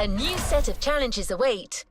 A new set of challenges await.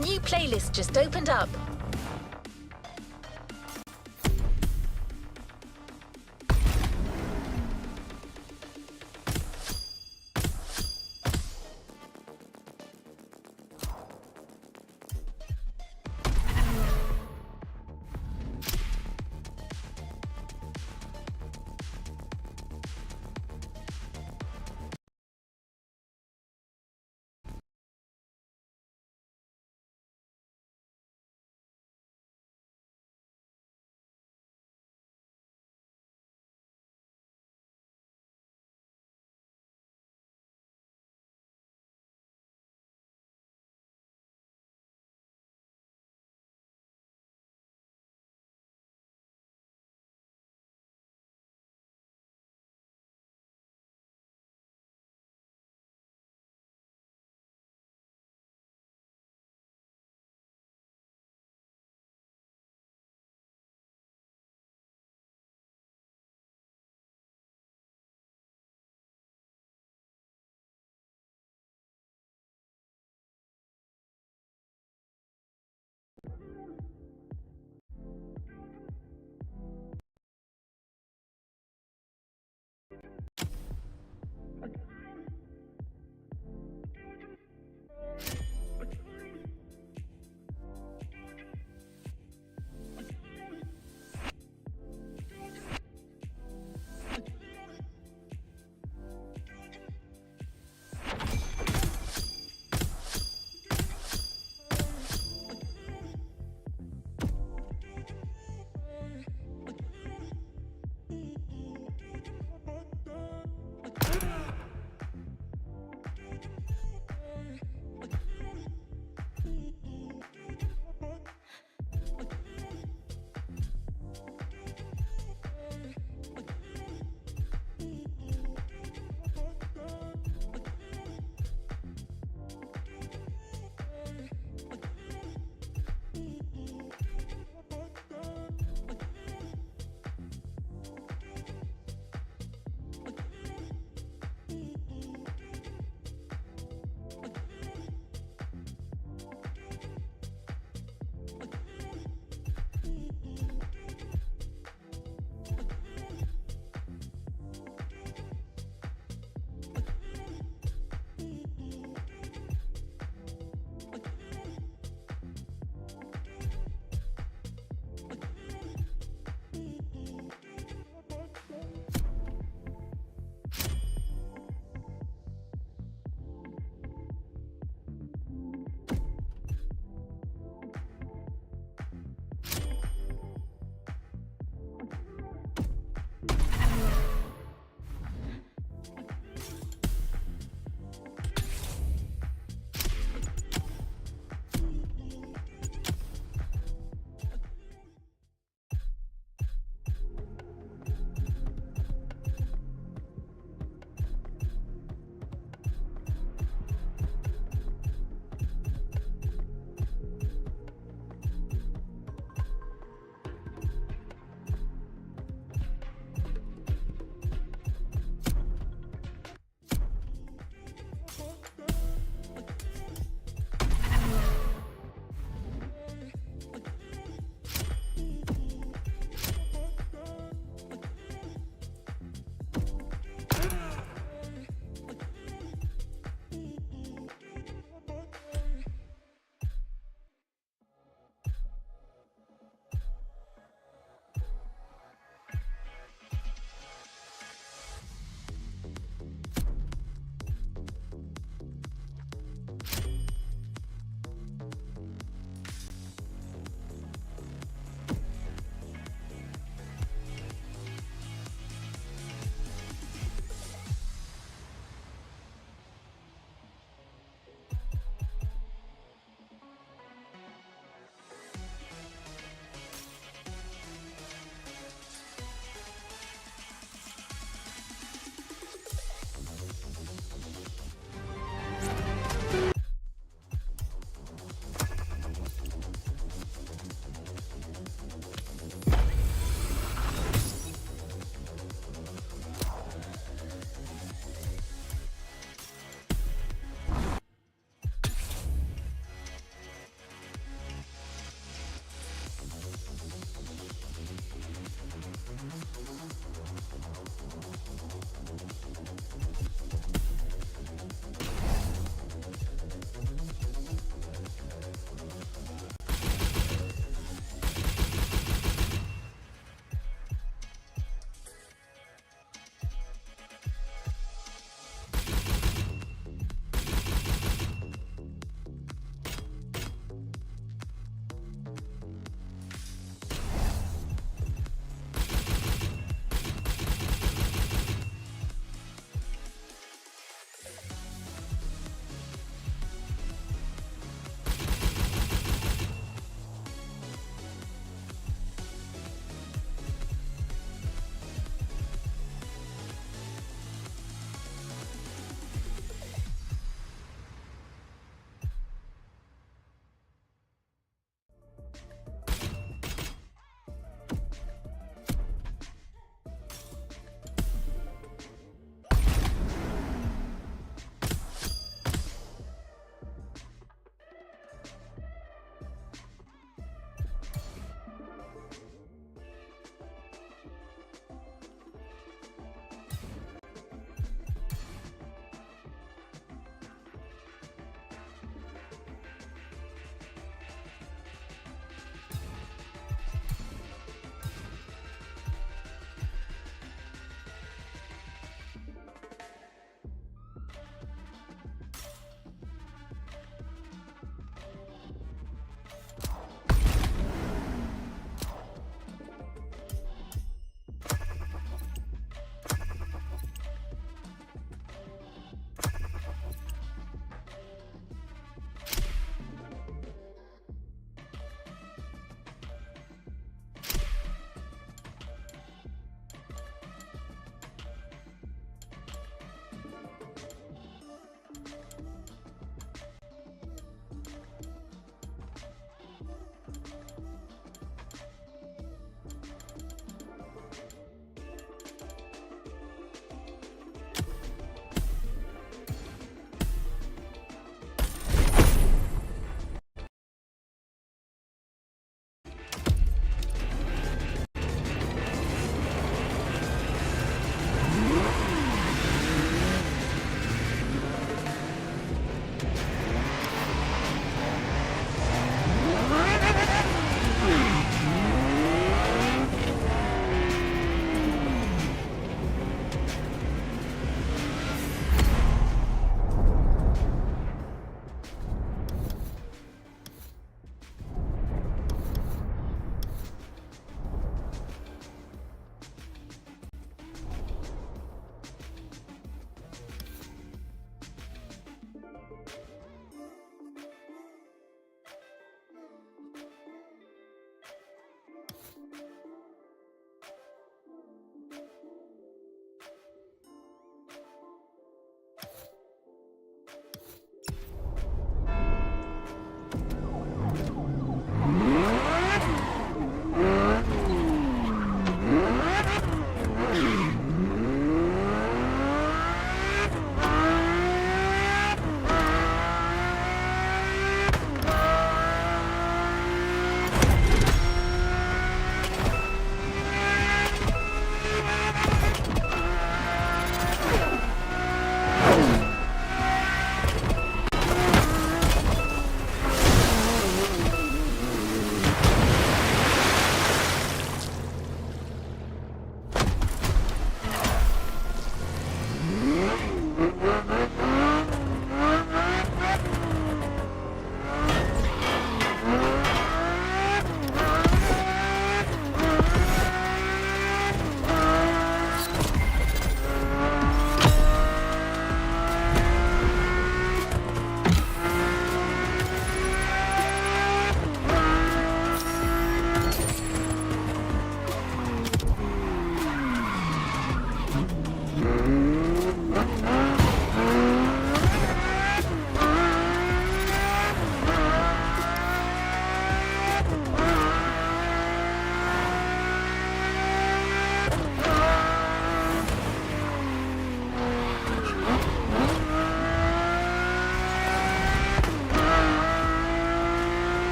new playlist just opened up.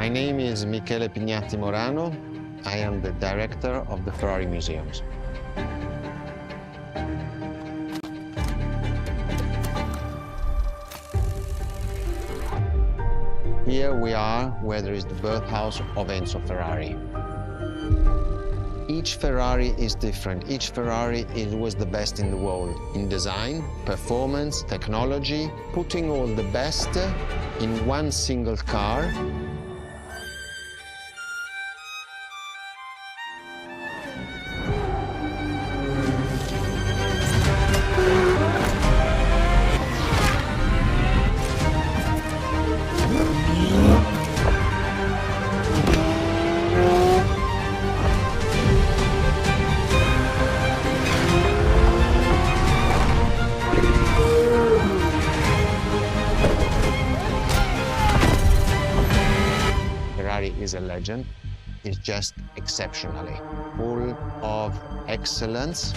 My name is Michele Pignatti Morano. I am the director of the Ferrari Museums. Here we are where there is the birthhouse of Enzo Ferrari. Each Ferrari is different. Each Ferrari was the best in the world in design, performance, technology, putting all the best in one single car. Ferrari is a legend. It's just exceptionally full of excellence.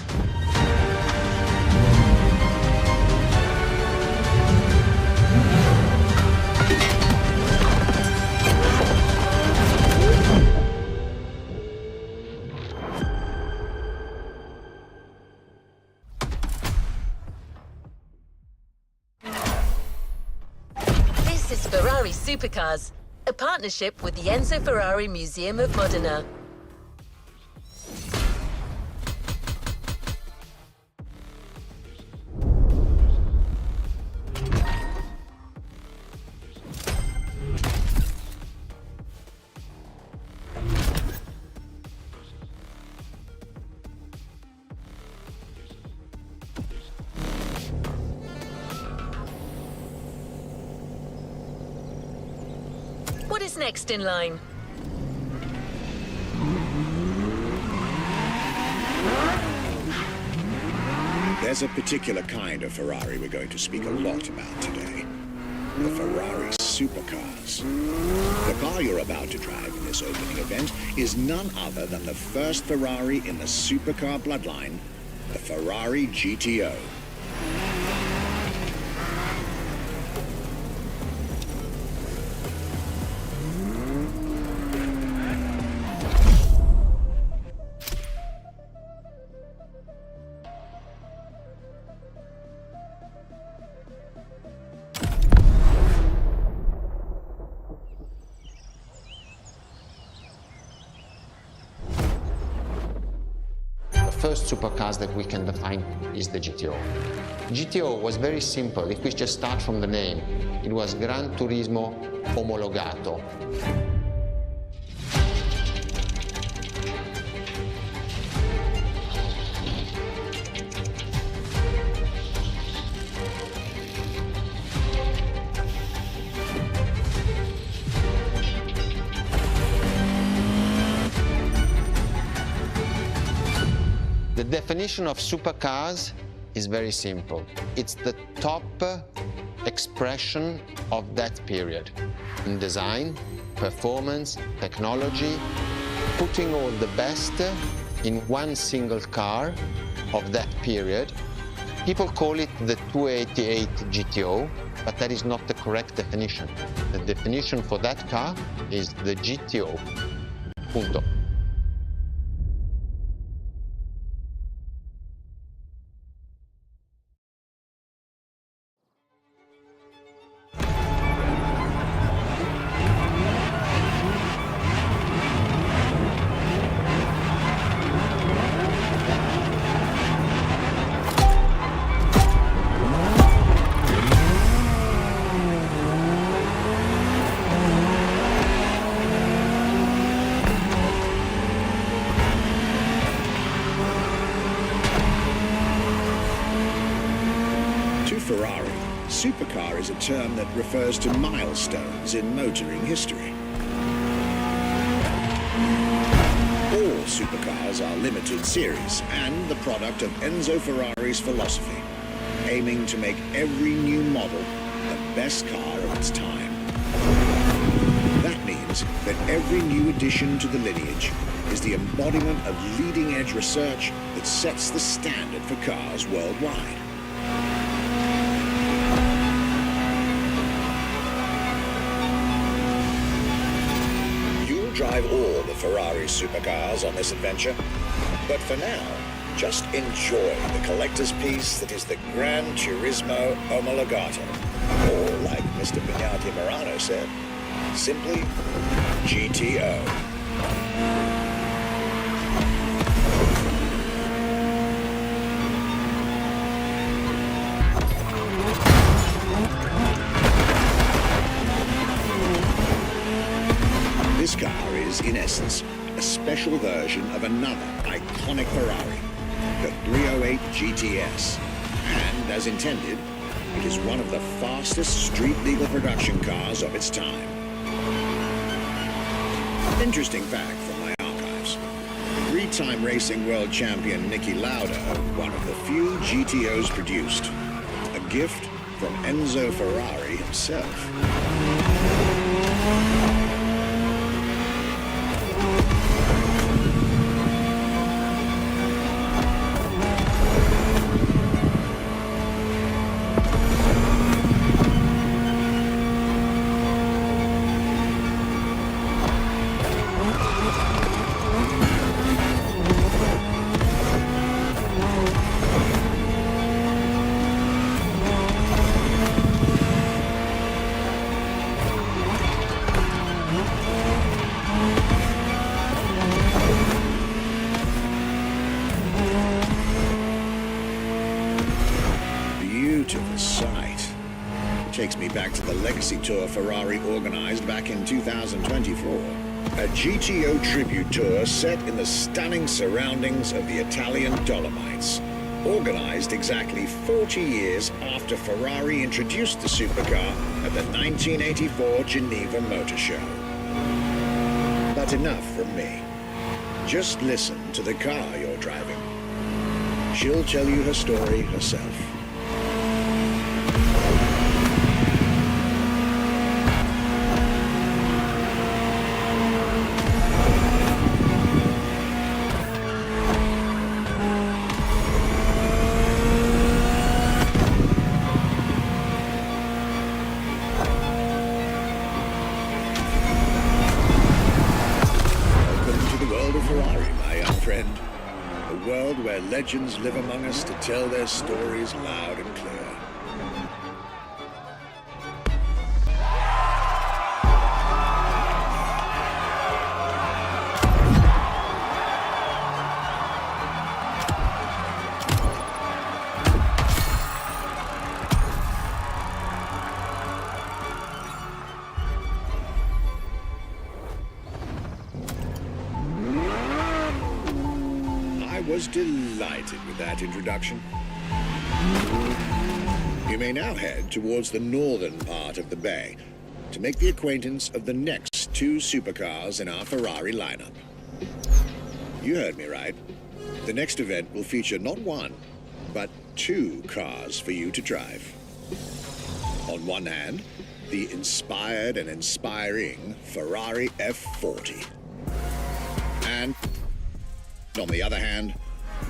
This is Ferrari Supercars, a partnership with the Enzo Ferrari Museum of Modena. What is next in line? There's a particular kind of Ferrari we're going to speak a lot about today. The Ferrari supercars. The car you're about to drive in this opening event is none other than the first Ferrari in the supercar bloodline, the Ferrari GTO. The first supercars that we can define is the GTO. GTO was very simple. If we just start from the name, it was Gran Turismo Omologato. The definition of supercars is very simple. It's the top expression of that period in design, performance, technology, putting all the best in one single car of that period. People call it the 288 GTO, but that is not the correct definition. The definition for that car is the GTO. Punto. Ferrari, supercar is a term that refers to milestones in motoring history. All supercars are limited series and the product of Enzo Ferrari's philosophy, aiming to make every new model the best car of its time. That means that every new addition to the lineage is the embodiment of leading-edge research that sets the standard for cars worldwide. drive all the Ferrari supercars on this adventure. But for now, just enjoy the collector's piece that is the Gran Turismo Omologato. Or, like Mr. Bignati Morano said, simply GTO. This car is, in essence, a special version of another iconic Ferrari, the 308 GTS. And, as intended, it is one of the fastest street-legal production cars of its time. Interesting fact from my archives. Three-time racing world champion Niki Lauda, one of the few GTOs produced. A gift from Enzo Ferrari himself. Beautiful sight. Takes me back to the Legacy Tour Ferrari organized back in 2024. A GTO tribute tour set in the stunning surroundings of the Italian Dolomites. Organized exactly 40 years after Ferrari introduced the supercar at the 1984 Geneva Motor Show. But enough from me. Just listen to the car you're driving. She'll tell you her story herself. Ferrari, my young friend. A world where legends live among us to tell their stories loud and clear. I was delighted with that introduction. You may now head towards the northern part of the bay to make the acquaintance of the next two supercars in our Ferrari lineup. You heard me right. The next event will feature not one, but two cars for you to drive. On one hand, the inspired and inspiring Ferrari F40. And on the other hand,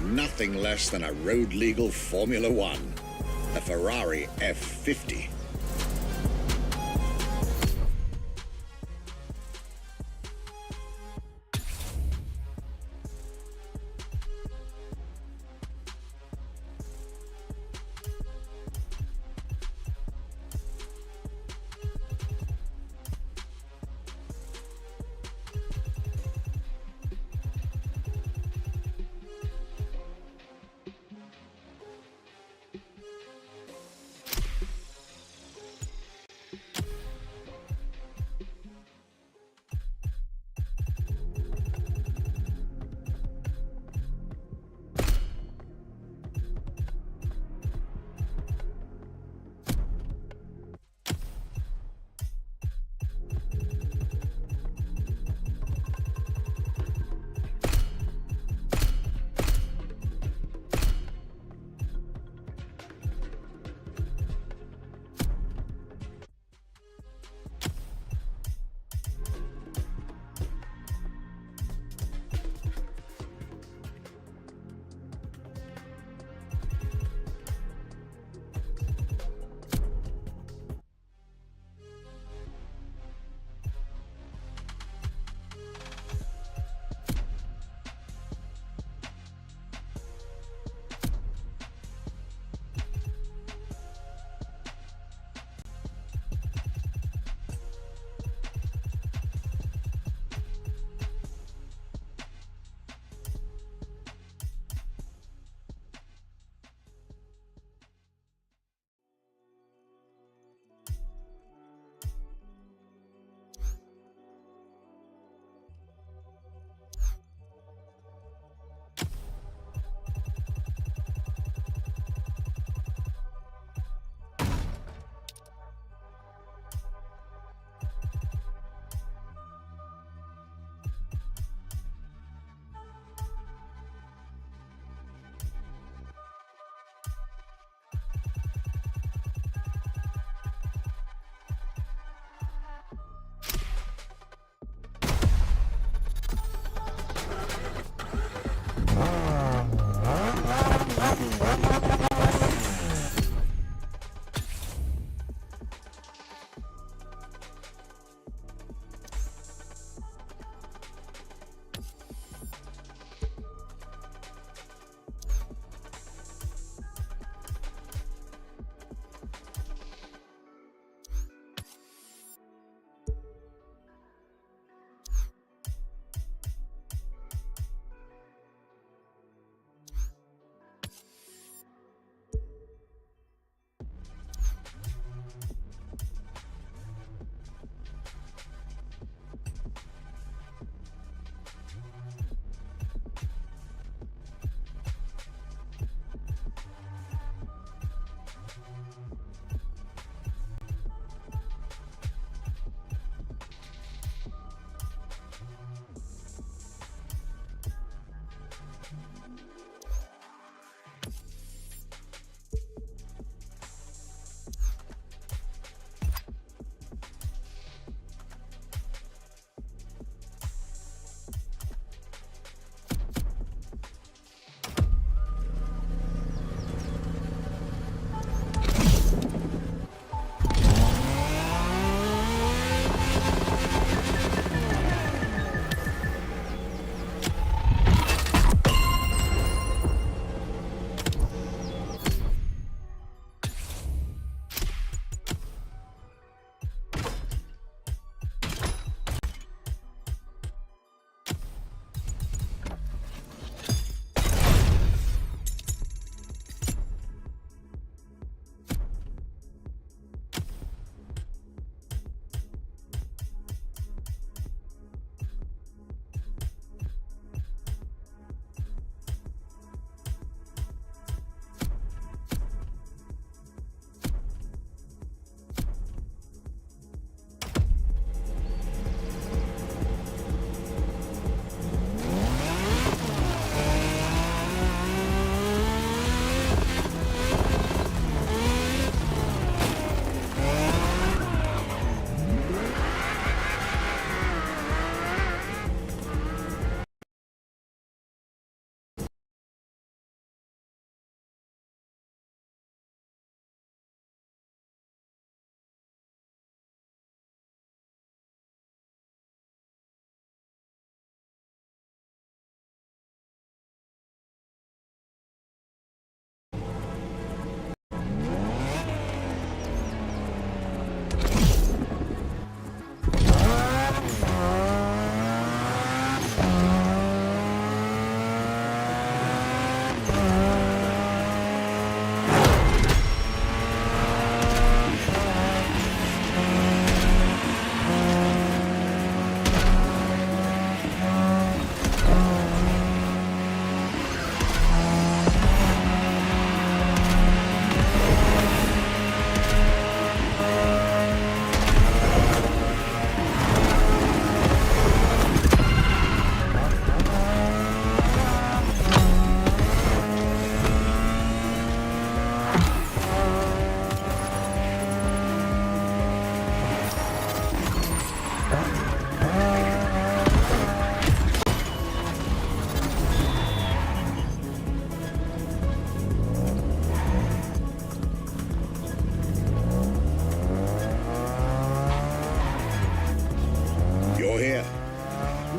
nothing less than a road-legal Formula One, a Ferrari F50.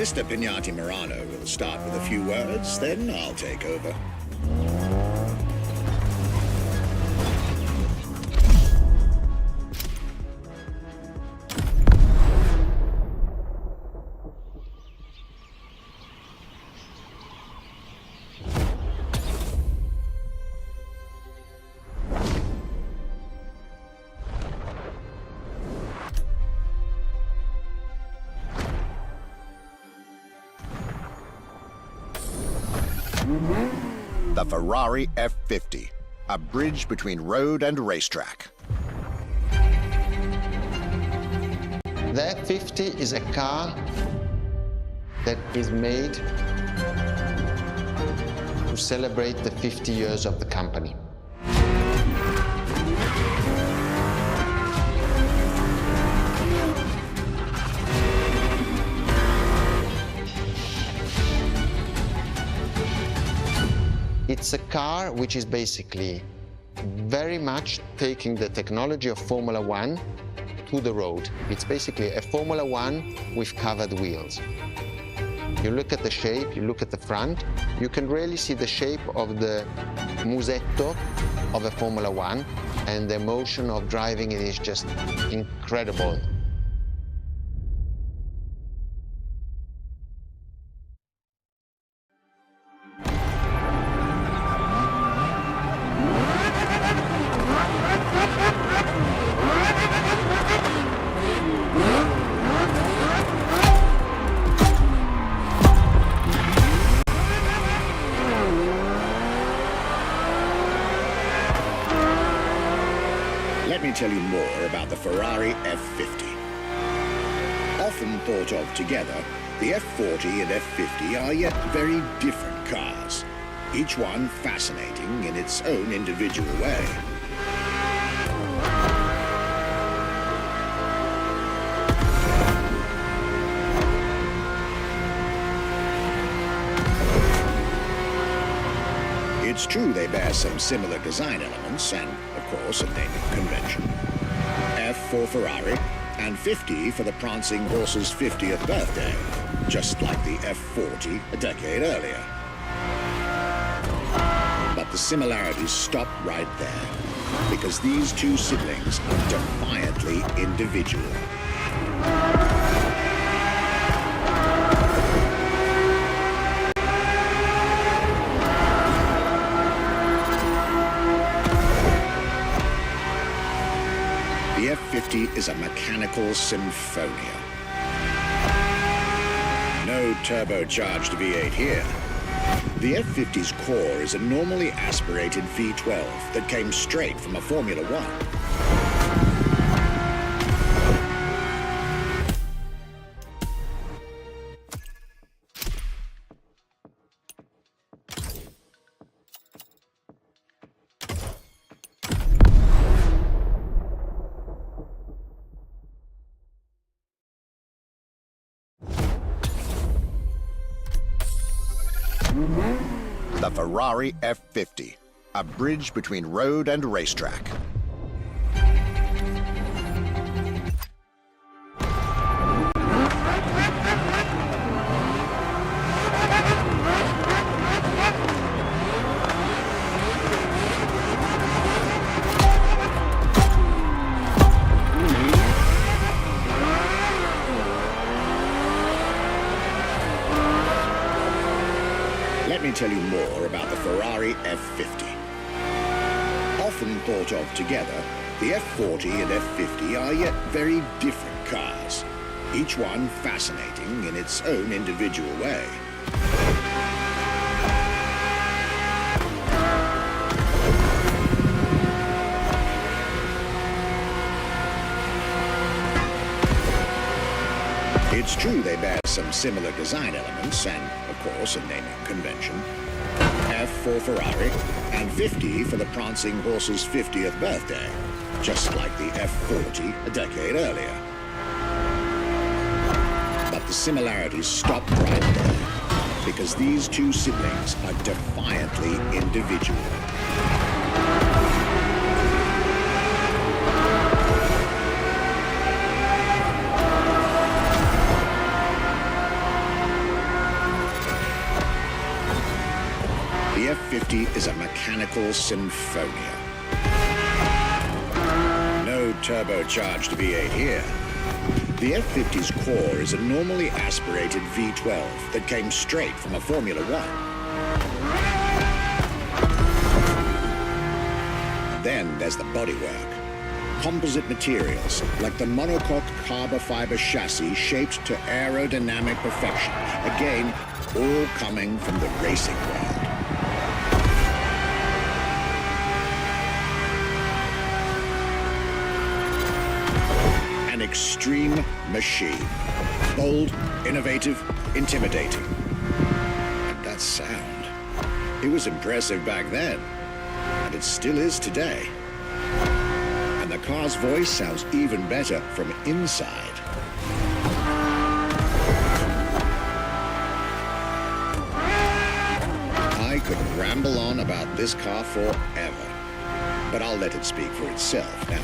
Mr. Pignati Morano will start with a few words, then I'll take over. The Ferrari F50, a bridge between road and racetrack. The F50 is a car that is made to celebrate the 50 years of the company. It's a car which is basically very much taking the technology of Formula One to the road. It's basically a Formula One with covered wheels. You look at the shape, you look at the front, you can really see the shape of the musetto of a Formula One, and the emotion of driving it is just incredible. Let me tell you more about the Ferrari F50. Often thought of together, the F40 and F50 are yet very different cars, each one fascinating in its own individual way. It's true they bear some similar design elements and, of course, a naming convention. F for Ferrari and 50 for the prancing horse's 50th birthday, just like the F40 a decade earlier. But the similarities stop right there, because these two siblings are defiantly individual. The F50 is a mechanical symphonia. No turbocharged V8 here. The F50's core is a normally aspirated V12 that came straight from a Formula One. The Ferrari F50, a bridge between road and racetrack. Let me tell you more about the Ferrari F50. Often thought of together, the F40 and F50 are yet very different cars, each one fascinating in its own individual way. It's true they bear some similar design elements and, of course, a naming convention. F for Ferrari and 50 for the prancing horse's 50th birthday, just like the F40 a decade earlier. But the similarities stop right there, because these two siblings are defiantly individual. F50 is a mechanical symphonia. No turbocharged V8 here. The F50's core is a normally aspirated V12 that came straight from a Formula One. Then there's the bodywork. Composite materials, like the monocoque carbon fiber chassis shaped to aerodynamic perfection. Again, all coming from the racing world. An extreme machine. Bold, innovative, intimidating. And that sound. It was impressive back then. And it still is today. And the car's voice sounds even better from inside. I could ramble on about this car forever, but I'll let it speak for itself now.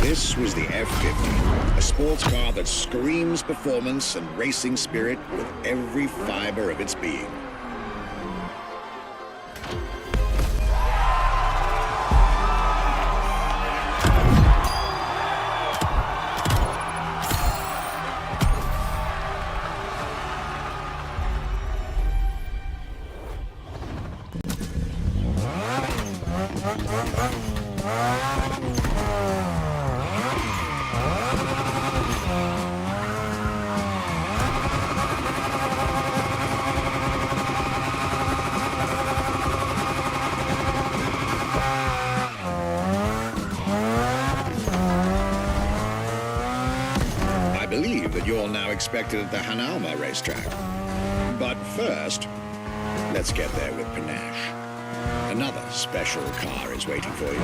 This was the F50, a sports car that screams performance and racing spirit with every fiber of its being. I believe that you're now expected at the Hanalma racetrack. But first, let's get there with panache. Another special car is waiting for you.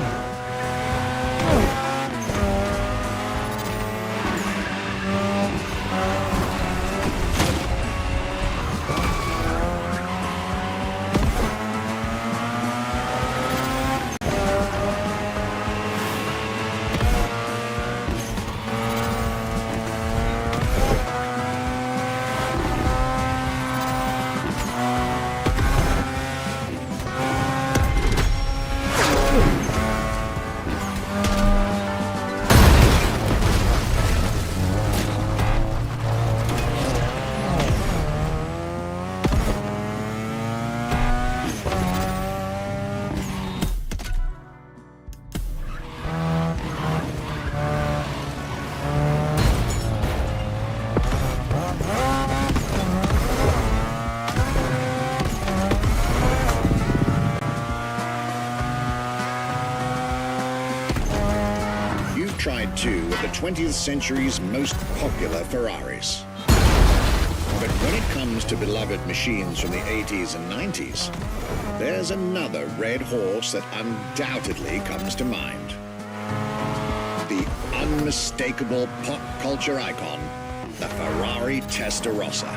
Tried two of the 20th century's most popular Ferraris. But when it comes to beloved machines from the 80s and 90s, there's another red horse that undoubtedly comes to mind. The unmistakable pop culture icon, the Ferrari Testarossa.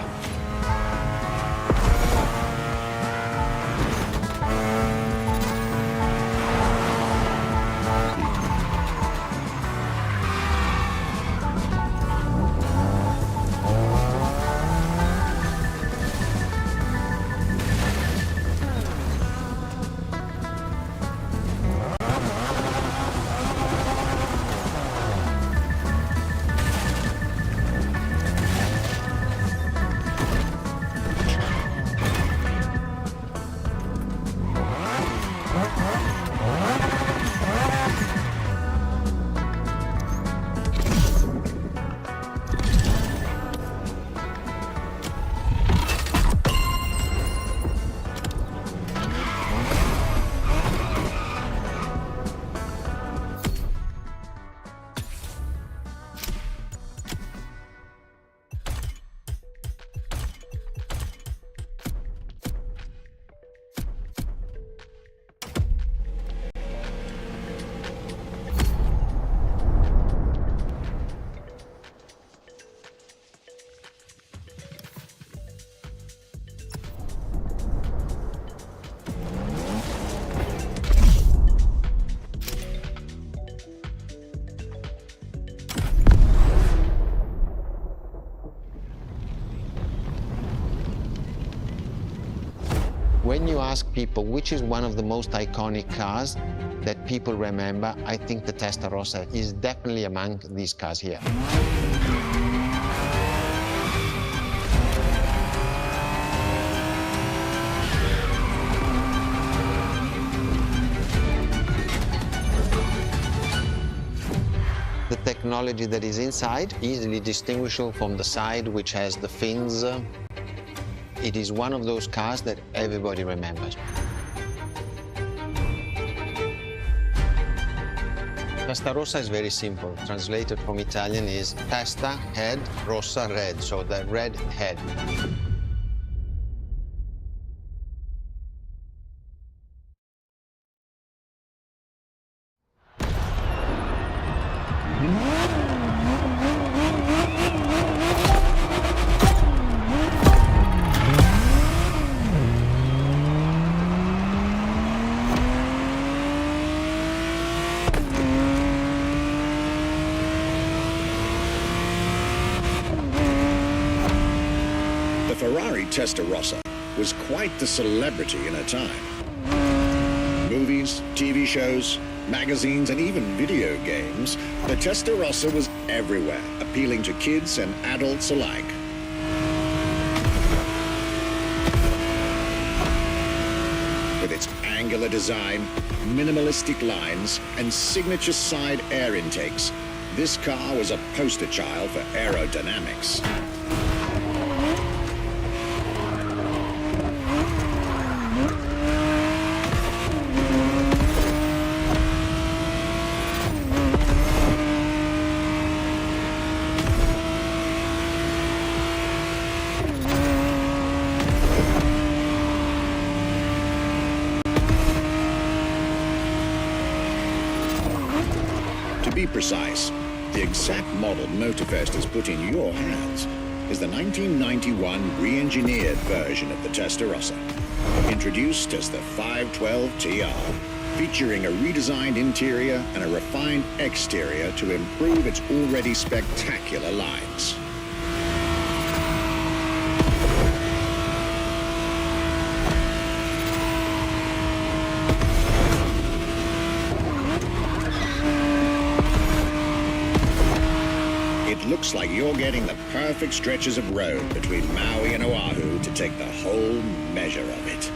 ask people which is one of the most iconic cars that people remember, I think the Testarossa is definitely among these cars here. The technology that is inside, easily distinguishable from the side which has the fins. It is one of those cars that everybody remembers. Testarossa is very simple. Translated from Italian is testa, head, rossa, red, so the red head. The Ferrari Testarossa was quite the celebrity in her time. Movies, TV shows, magazines, and even video games, the Testarossa was everywhere, appealing to kids and adults alike. With its angular design, minimalistic lines, and signature side air intakes, this car was a poster child for aerodynamics. To be precise, the exact model Motorfest has put in your hands is the 1991 re-engineered version of the Testarossa, introduced as the 512 TR, featuring a redesigned interior and a refined exterior to improve its already spectacular lines. It looks like you're getting the perfect stretches of road between Maui and Oahu to take the whole measure of it.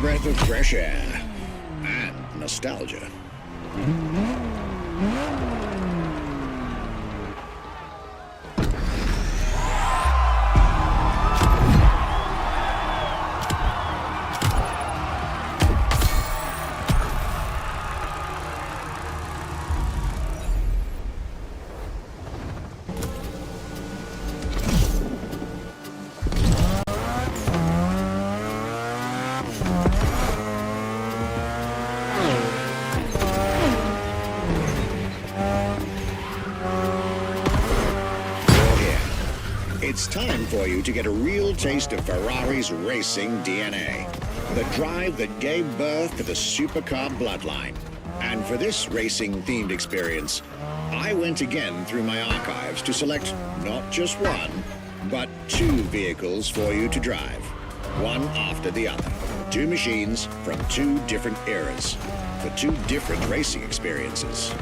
Breath of fresh air and nostalgia. It's time for you to get a real taste of Ferrari's racing DNA. The drive that gave birth to the supercar bloodline. And for this racing-themed experience, I went again through my archives to select not just one, but two vehicles for you to drive, one after the other. Two machines from two different eras, for two different racing experiences.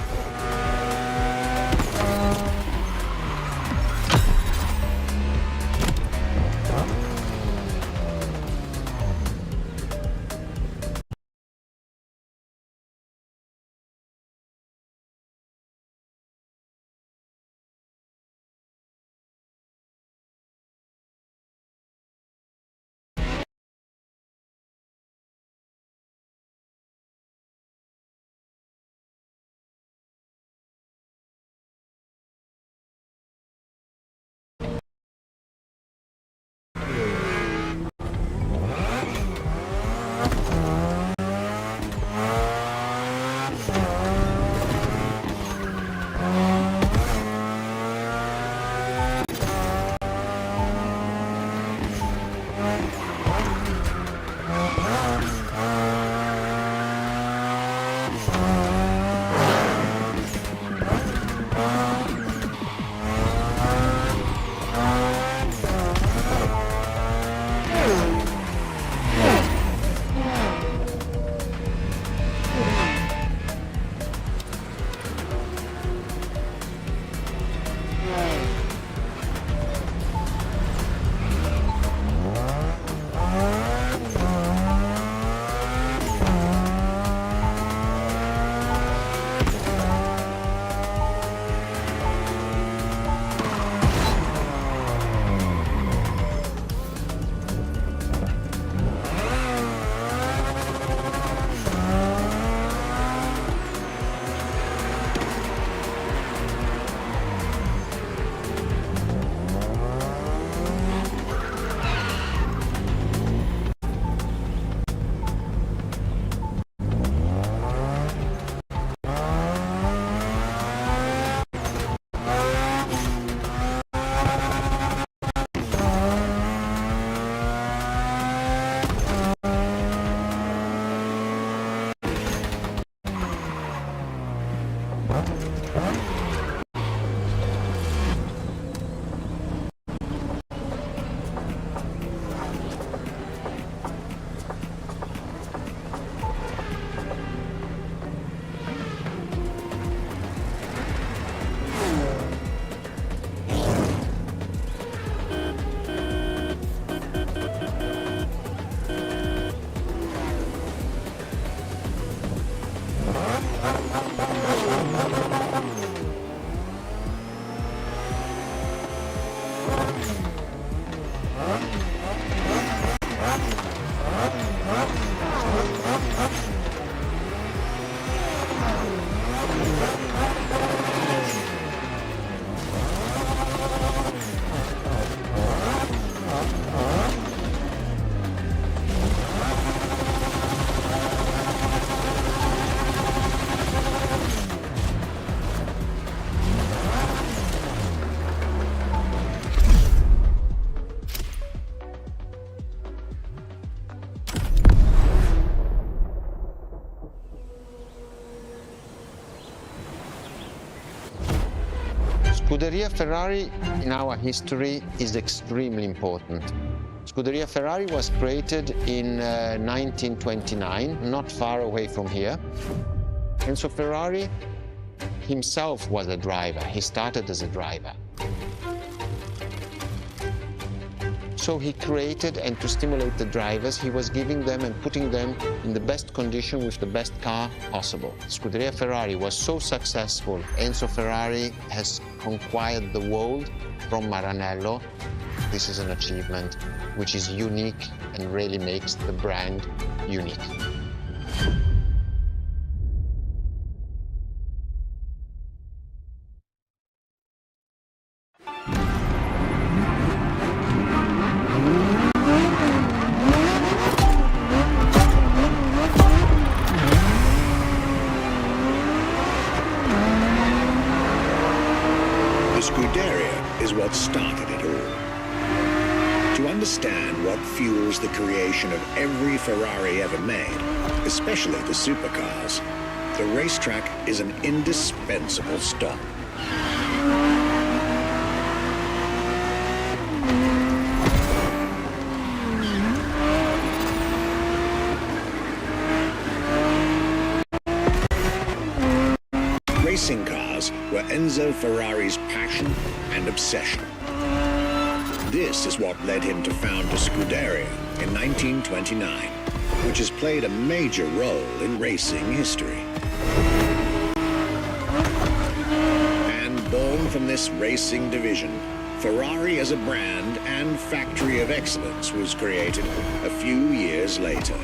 Scuderia Ferrari in our history is extremely important. Scuderia Ferrari was created in 1929, not far away from here. Enzo Ferrari himself was a driver. He started as a driver. So he created, and to stimulate the drivers, he was giving them and putting them in the best condition with the best car possible. Scuderia Ferrari was so successful. Enzo Ferrari has conquered the world from Maranello. This is an achievement which is unique and really makes the brand unique. Scuderia is what started it all. To understand what fuels the creation of every Ferrari ever made, especially the supercars, the racetrack is an indispensable stop. Racing cars were Enzo Ferrari's passion and obsession. This is what led him to found a Scuderia in 1929, which has played a major role in racing history. And born from this racing division, Ferrari as a brand and factory of excellence was created a few years later.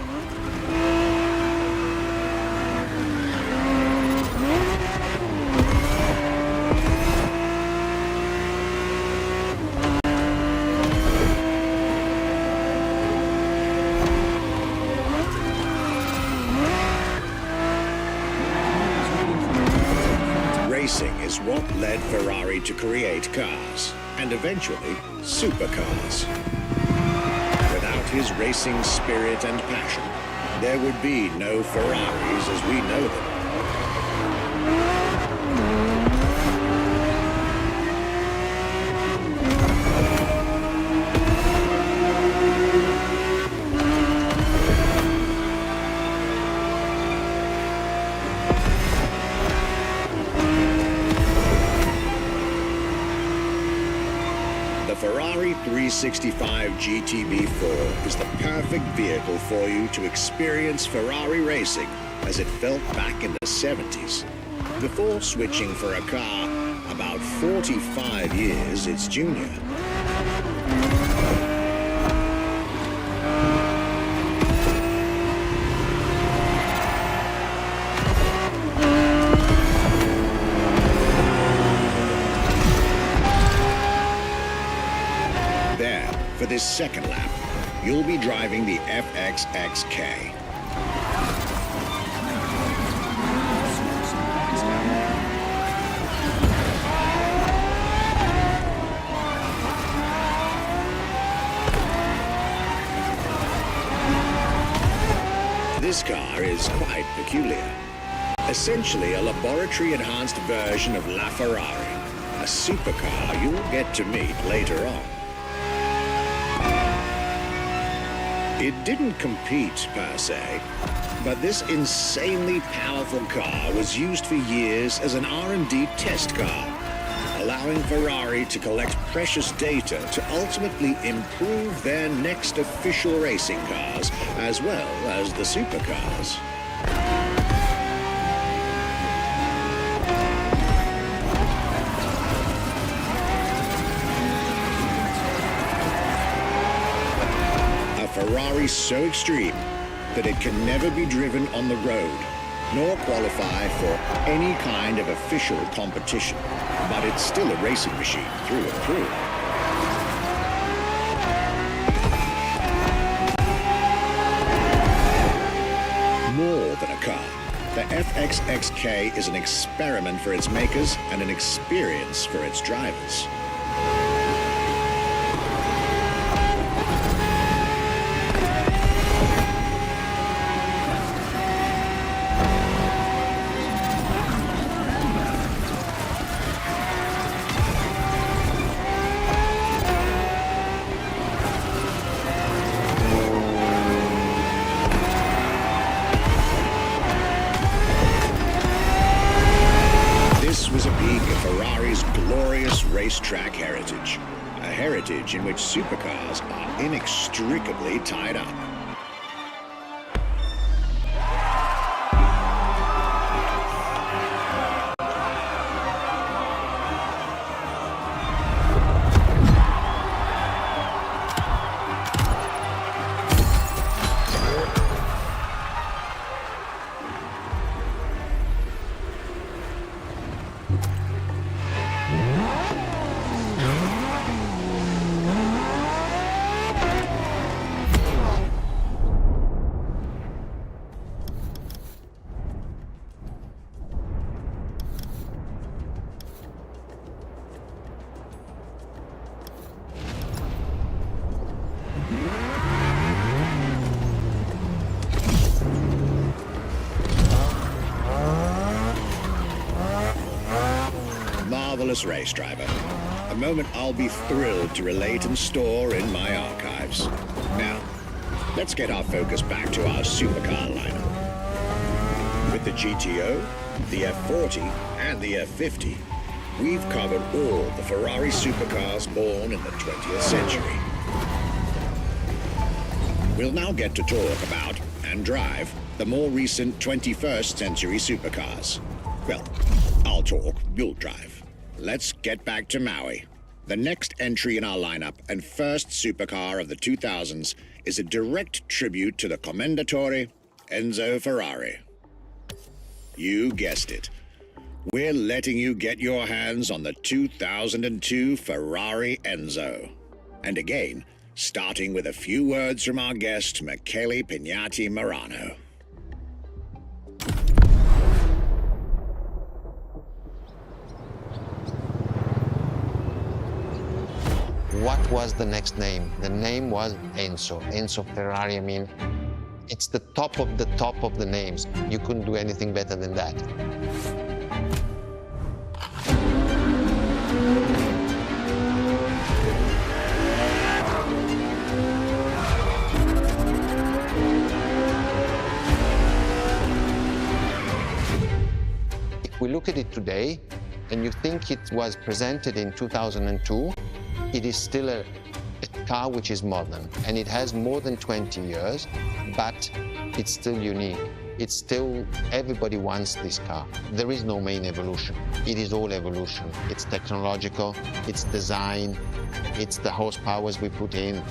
Racing is what led Ferrari to create cars, and eventually supercars. Without his racing spirit and passion, there would be no Ferraris as we know them. The Ferrari 365 GTB4 is the perfect vehicle for you to experience Ferrari racing as it felt back in the 70s, before switching for a car about 45 years its junior. For this second lap, you'll be driving the FXXK. This car is quite peculiar. Essentially a laboratory-enhanced version of La Ferrari, a supercar you'll get to meet later on. It didn't compete, per se, but this insanely powerful car was used for years as an R&D test car, allowing Ferrari to collect precious data to ultimately improve their next official racing cars, as well as the supercars. Ferrari so extreme that it can never be driven on the road, nor qualify for any kind of official competition. But it's still a racing machine through and through. More than a car, the FXXK is an experiment for its makers and an experience for its drivers. Racetrack heritage, a heritage in which supercars are inextricably tied up. fearless race driver. A moment I'll be thrilled to relate and store in my archives. Now, let's get our focus back to our supercar lineup. With the GTO, the F40, and the F50, we've covered all the Ferrari supercars born in the 20th century. We'll now get to talk about and drive the more recent 21st century supercars. Well, I'll talk, you'll drive. Let's get back to Maui. The next entry in our lineup and first supercar of the 2000s is a direct tribute to the Commendatore Enzo Ferrari. You guessed it. We're letting you get your hands on the 2002 Ferrari Enzo. And again, starting with a few words from our guest, Michele Pignati Marano. What was the next name? The name was Enzo. Enzo Ferrari, I mean, it's the top of the names. You couldn't do anything better than that. If we look at it today, and you think it was presented in 2002, it is still a car which is modern, and it has more than 20 years, but it's still unique. It's still, everybody wants this car. There is no main evolution. It is all evolution. It's technological, it's design, it's the horsepowers we put in,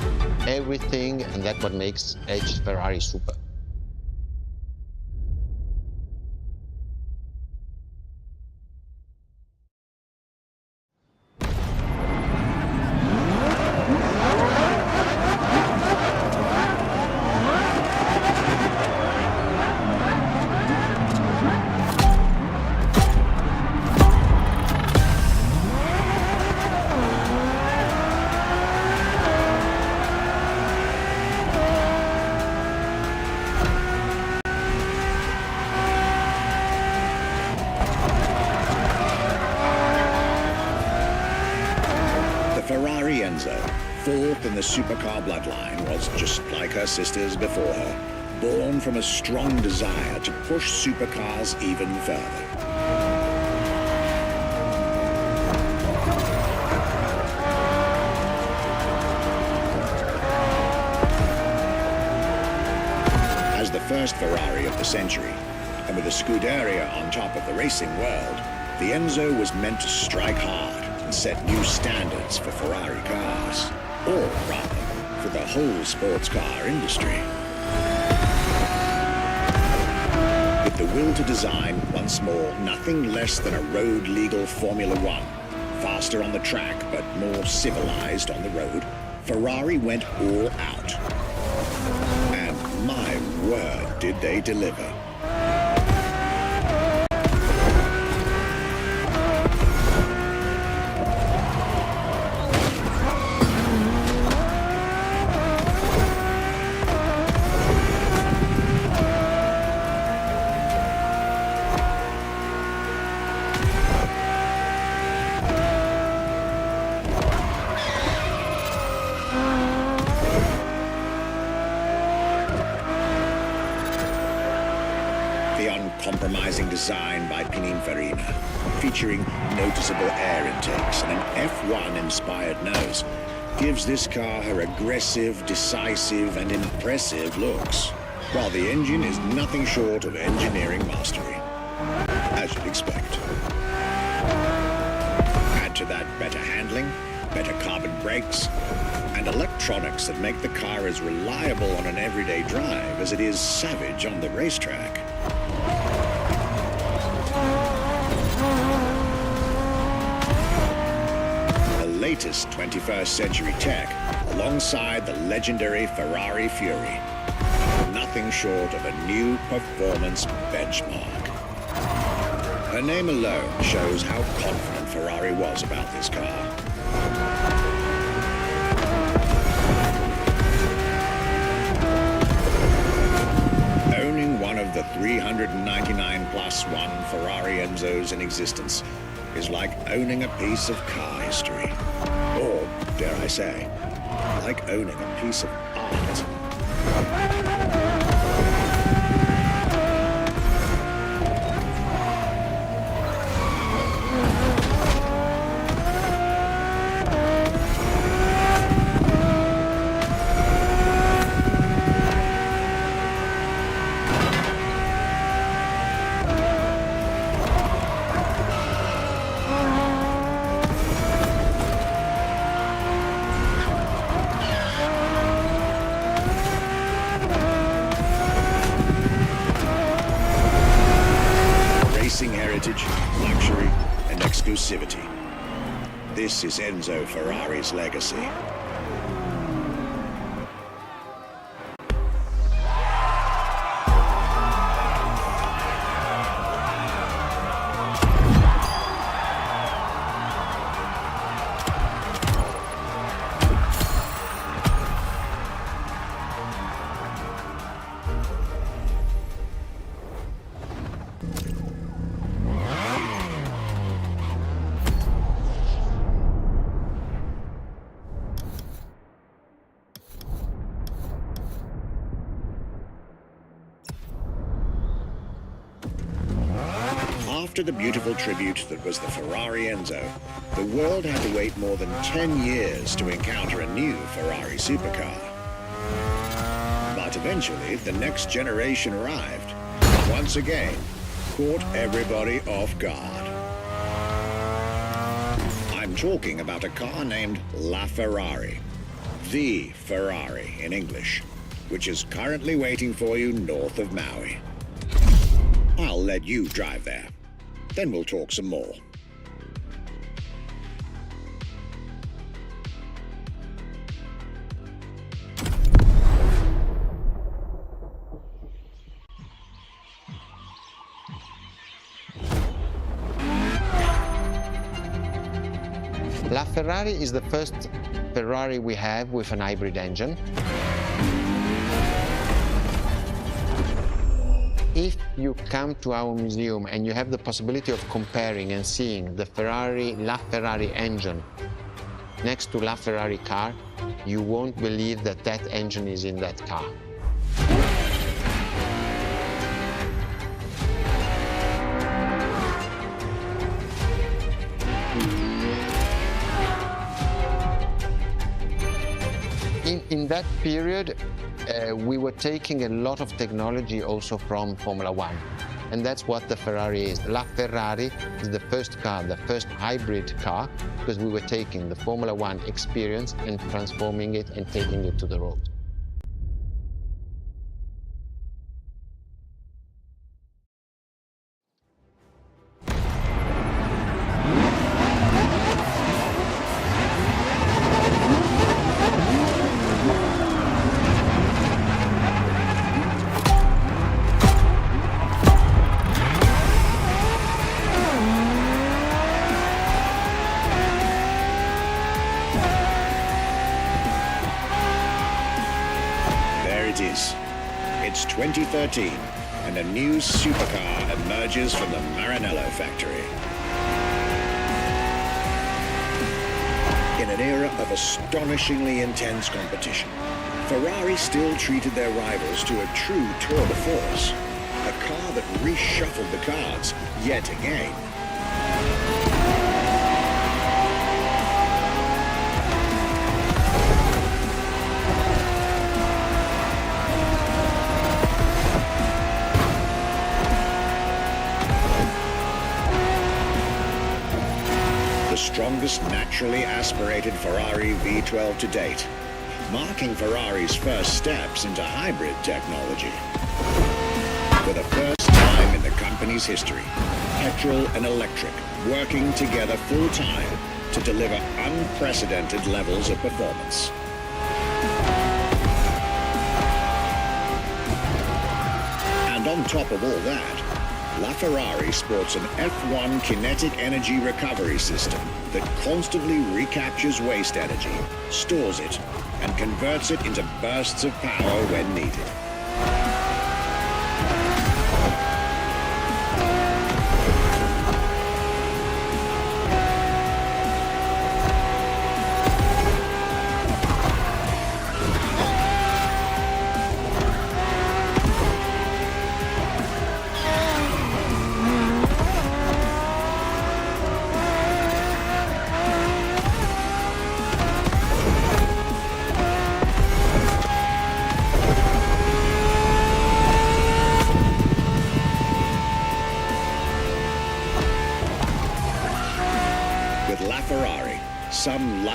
everything, and that's what makes Edge Ferrari super. Ferrari Enzo, fourth in the supercar bloodline, was just like her sisters before her, born from a strong desire to push supercars even further. As the first Ferrari of the century, and with a Scuderia on top of the racing world, the Enzo was meant to strike hard and set new standards for Ferrari cars, or rather, for the whole sports car industry. With the will to design, once more, nothing less than a road-legal Formula One, faster on the track but more civilized on the road, Ferrari went all out. And my word, did they deliver. Uncompromising design by Pininfarina, featuring noticeable air intakes and an F1-inspired nose, gives this car her aggressive, decisive, and impressive looks, while the engine is nothing short of engineering mastery, as you'd expect. Add to that better handling, better carbon brakes, and electronics that make the car as reliable on an everyday drive as it is savage on the racetrack. The latest 21st century tech, alongside the legendary Ferrari Fury, nothing short of a new performance benchmark. Her name alone shows how confident Ferrari was about this car. Owning one of the 399 plus one Ferrari Enzos in existence is like owning a piece of car history. Or, dare I say, like owning a piece of art. Heritage, luxury, and exclusivity. This is Enzo Ferrari's legacy. After the beautiful tribute that was the Ferrari Enzo, the world had to wait more than 10 years to encounter a new Ferrari supercar. But eventually, the next generation arrived, and once again, caught everybody off guard. I'm talking about a car named La Ferrari, the Ferrari in English, which is currently waiting for you north of Maui. I'll let you drive there. Then we'll talk some more. La Ferrari is the first Ferrari we have with an hybrid engine. If you come to our museum and you have the possibility of comparing and seeing the La Ferrari engine next to La Ferrari car, you won't believe that that engine is in that car. In that period, we were taking a lot of technology also from Formula One. And that's what the Ferrari is. La Ferrari is the first car, the first hybrid car, because we were taking the Formula One experience and transforming it and taking it to the road. It's 2013, and a new supercar emerges from the Maranello factory. In an era of astonishingly intense competition, Ferrari still treated their rivals to a true tour de force, a car that reshuffled the cards yet again. The strongest naturally aspirated Ferrari V12 to date, marking Ferrari's first steps into hybrid technology. For the first time in the company's history, petrol and electric working together full-time to deliver unprecedented levels of performance. And on top of all that, LaFerrari sports an F1 kinetic energy recovery system that constantly recaptures waste energy, stores it, and converts it into bursts of power when needed.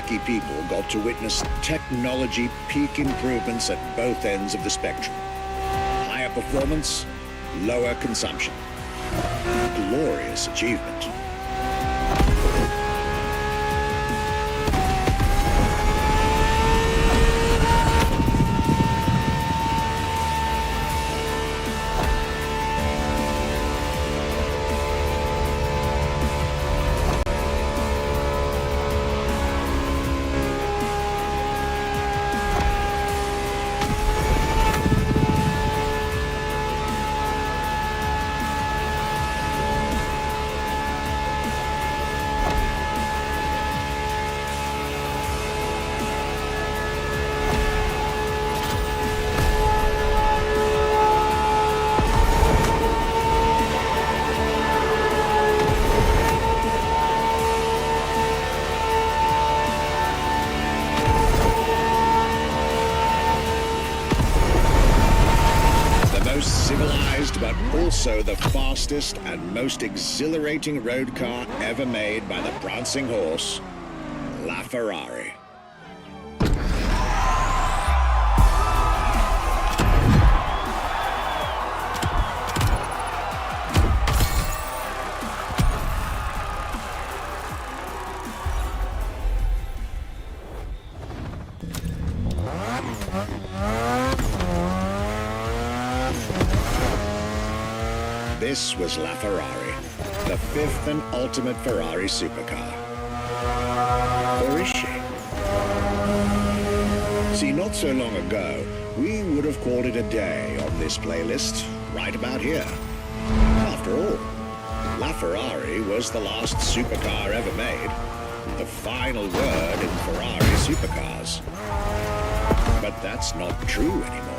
lucky people got to witness technology peak improvements at both ends of the spectrum. Higher performance, lower consumption. Glorious achievement. Civilized, but also the fastest and most exhilarating road car ever made by the prancing horse, La Ferrari. This was La Ferrari, the fifth and ultimate Ferrari supercar. Or is she? See, not so long ago, we would have called it a day on this playlist, right about here. After all, La Ferrari was the last supercar ever made, the final word in Ferrari supercars. But that's not true anymore.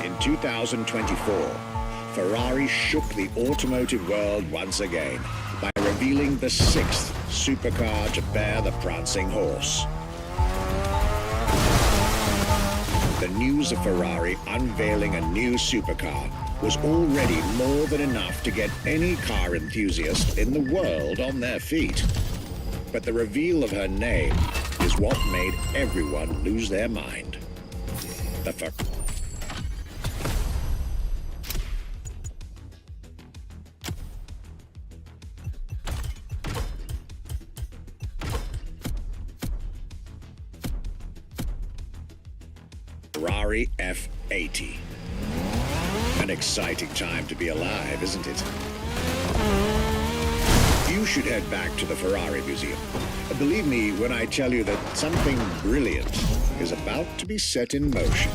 In 2024, Ferrari shook the automotive world once again by revealing the sixth supercar to bear the prancing horse. The news of Ferrari unveiling a new supercar was already more than enough to get any car enthusiast in the world on their feet. But the reveal of her name is what made everyone lose their mind. The Ferrari F80. An exciting time to be alive, isn't it? You should head back to the Ferrari Museum. Believe me when I tell you that something brilliant is about to be set in motion.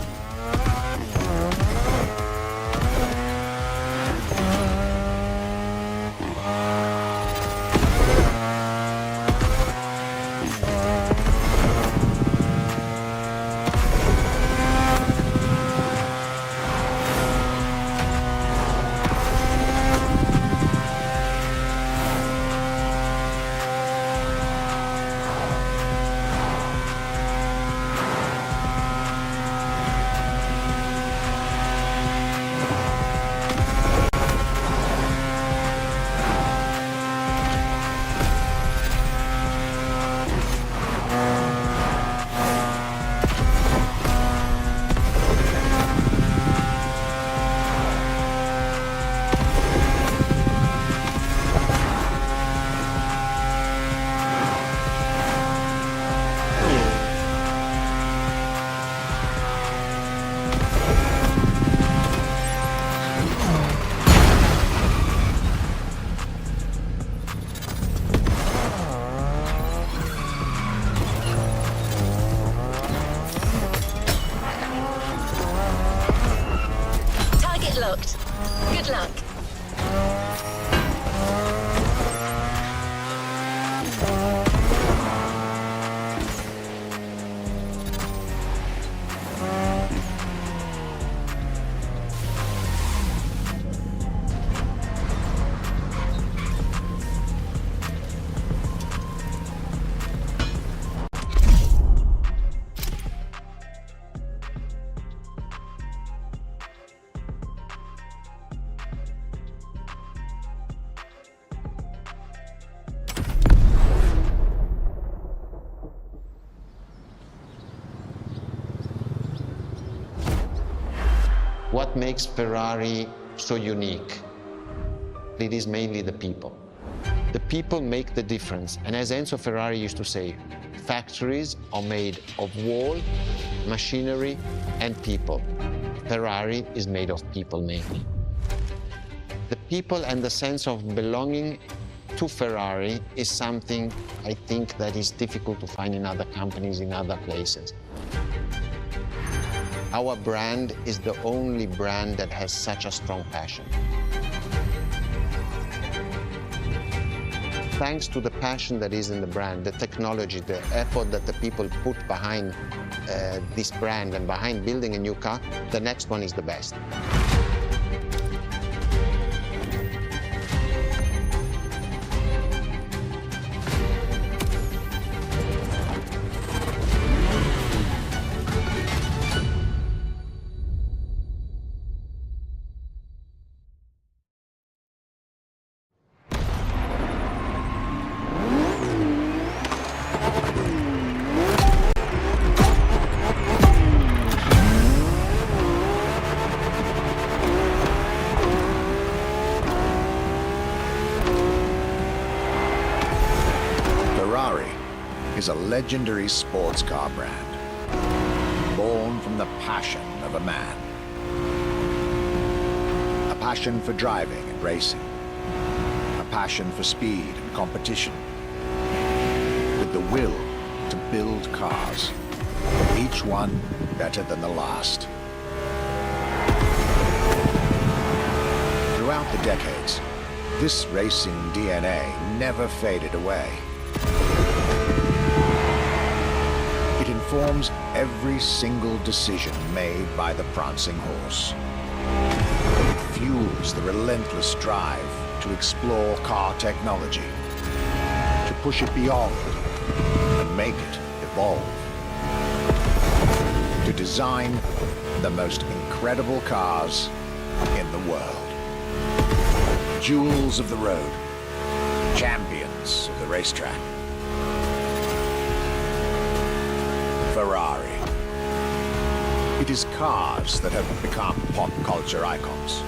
what makes Ferrari so unique? It is mainly the people. The people make the difference. And as Enzo Ferrari used to say, factories are made of wall, machinery, and people. Ferrari is made of people mainly. The people and the sense of belonging to Ferrari is something I think that is difficult to find in other companies, in other places. Our brand is the only brand that has such a strong passion. Thanks to the passion that is in the brand, the technology, the effort that the people put behind this brand and behind building a new car, the next one is the best. Ferrari is a legendary sports car brand, born from the passion of a man. A passion for driving and racing, a passion for speed and competition, with the will to build cars, each one better than the last. Throughout the decades, this racing DNA never faded away. It informs every single decision made by the prancing horse. It fuels the relentless drive to explore car technology, to push it beyond and make it evolve, to design the most incredible cars in the world. Jewels of the road, champions of the racetrack. Ferrari. It is cars that have become pop culture icons.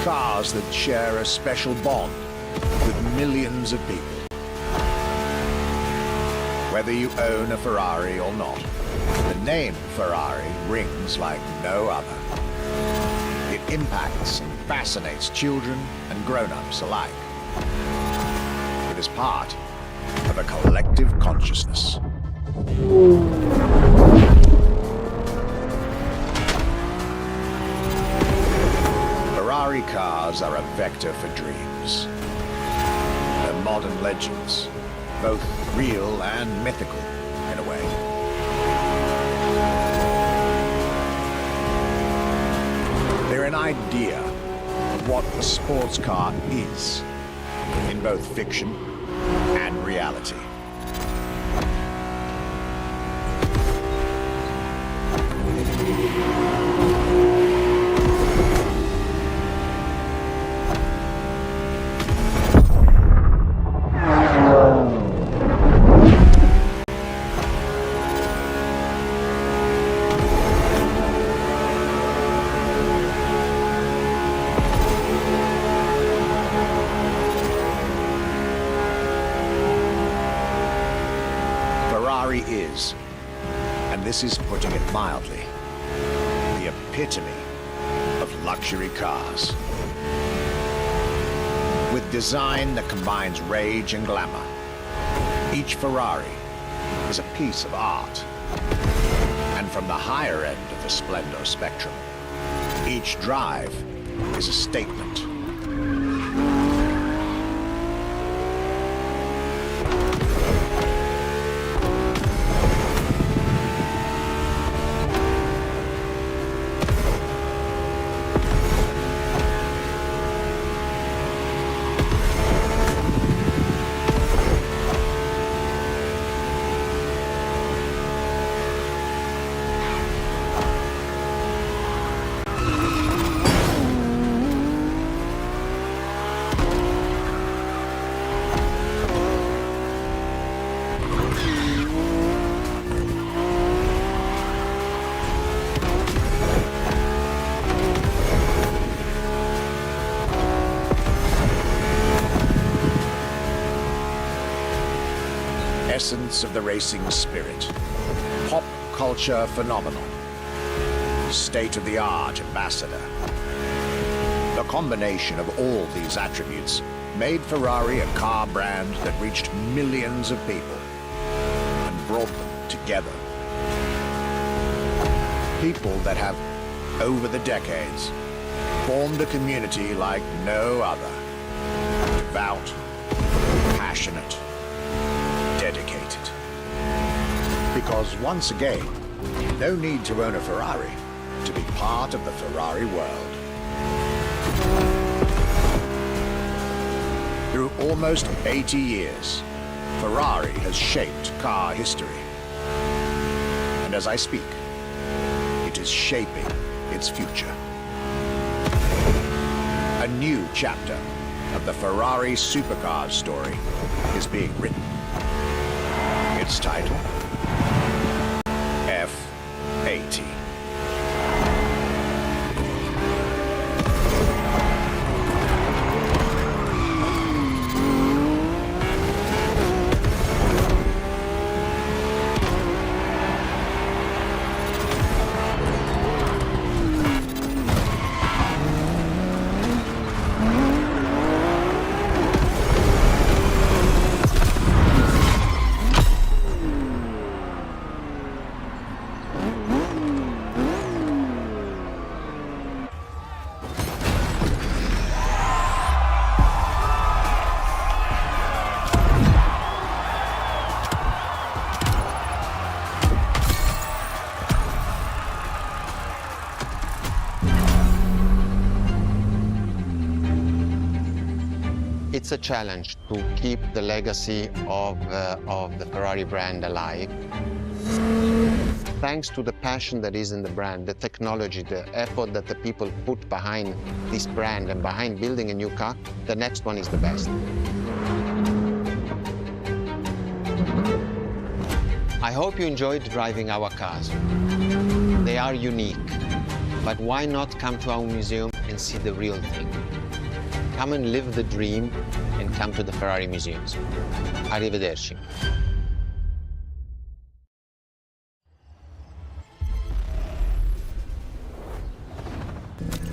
Cars that share a special bond with millions of people. Whether you own a Ferrari or not, the name Ferrari rings like no other. It impacts and fascinates children and grown-ups alike. It is part of a collective consciousness. Ferrari cars are a vector for dreams. They're modern legends, both real and mythical in a way. They're an idea of what a sports car is, in both fiction and reality. Ferrari is, and this is putting it mildly, the epitome of luxury cars. With design that combines rage and glamour, each Ferrari is a piece of art. And from the higher end of the splendor spectrum, each drive is a statement. essence of the racing spirit. Pop culture phenomenon. State-of-the-art ambassador. The combination of all these attributes made Ferrari a car brand that reached millions of people and brought them together. People that have, over the decades, formed a community like no other. Devout, passionate, dedicated. Because once again, no need to own a Ferrari to be part of the Ferrari world. Through almost 80 years, Ferrari has shaped car history. And as I speak, it is shaping its future. A new chapter of the Ferrari supercar story is being written. Its title, F80. It's a challenge to keep the legacy of the Ferrari brand alive. Thanks to the passion that is in the brand, the technology, the effort that the people put behind this brand and behind building a new car, the next one is the best. I hope you enjoyed driving our cars. They are unique, but why not come to our museum and see the real thing? Come and live the dream and come to the Ferrari museums. Arrivederci.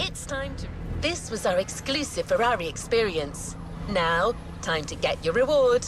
It's time to... This was our exclusive Ferrari experience. Now, time to get your reward.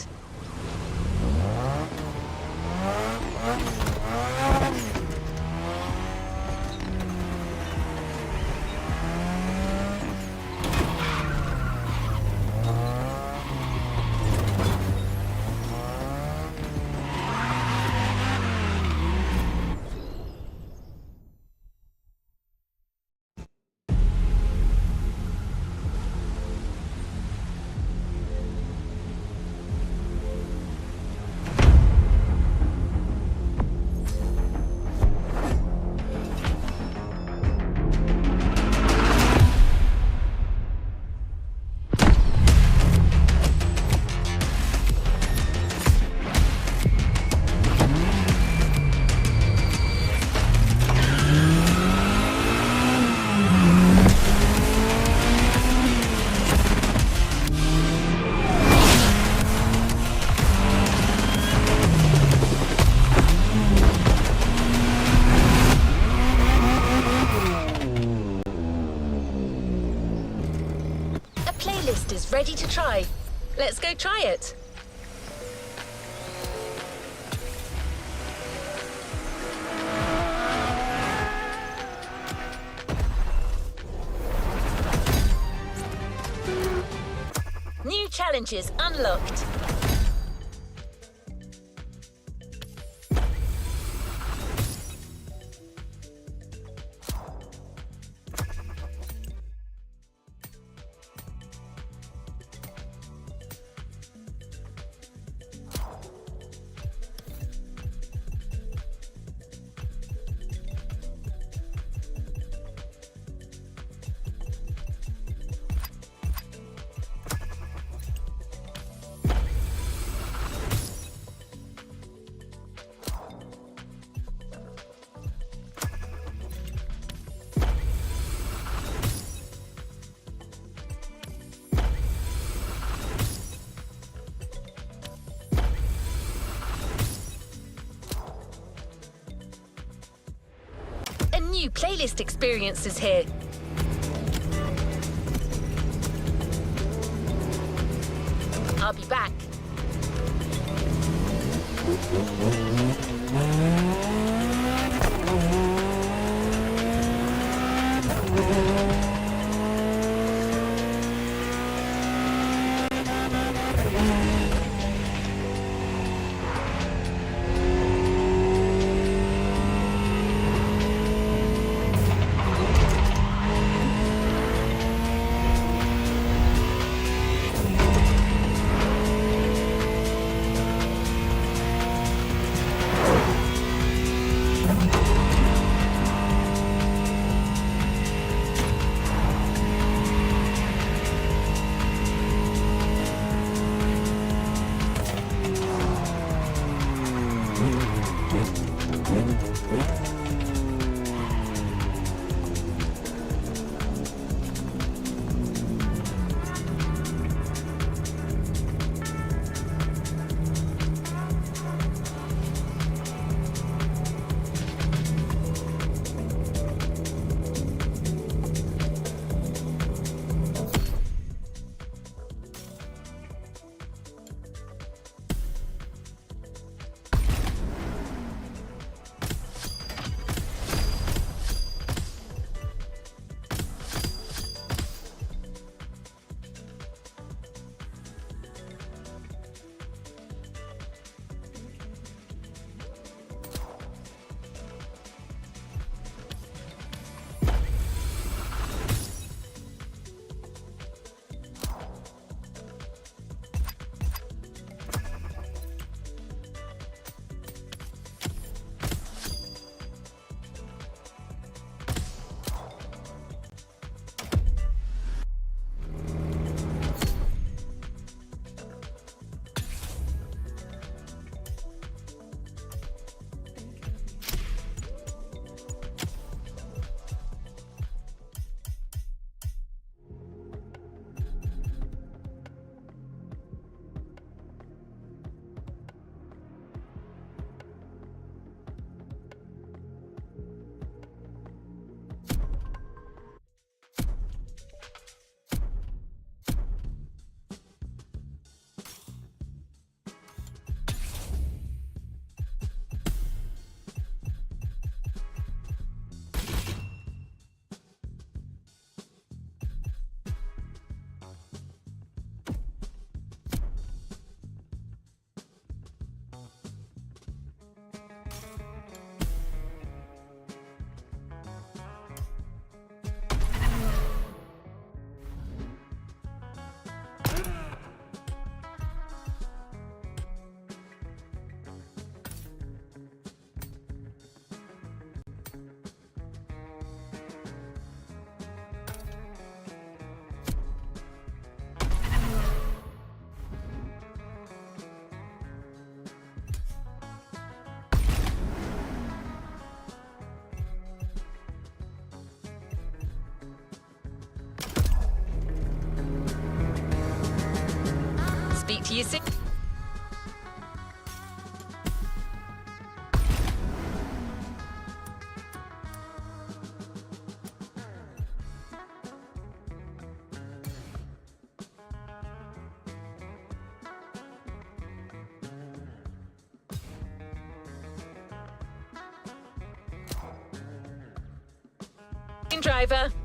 Ready to try. Let's go try it. New challenges unlocked. new playlist experiences here. I'll be back. Speak to you soon. Driver.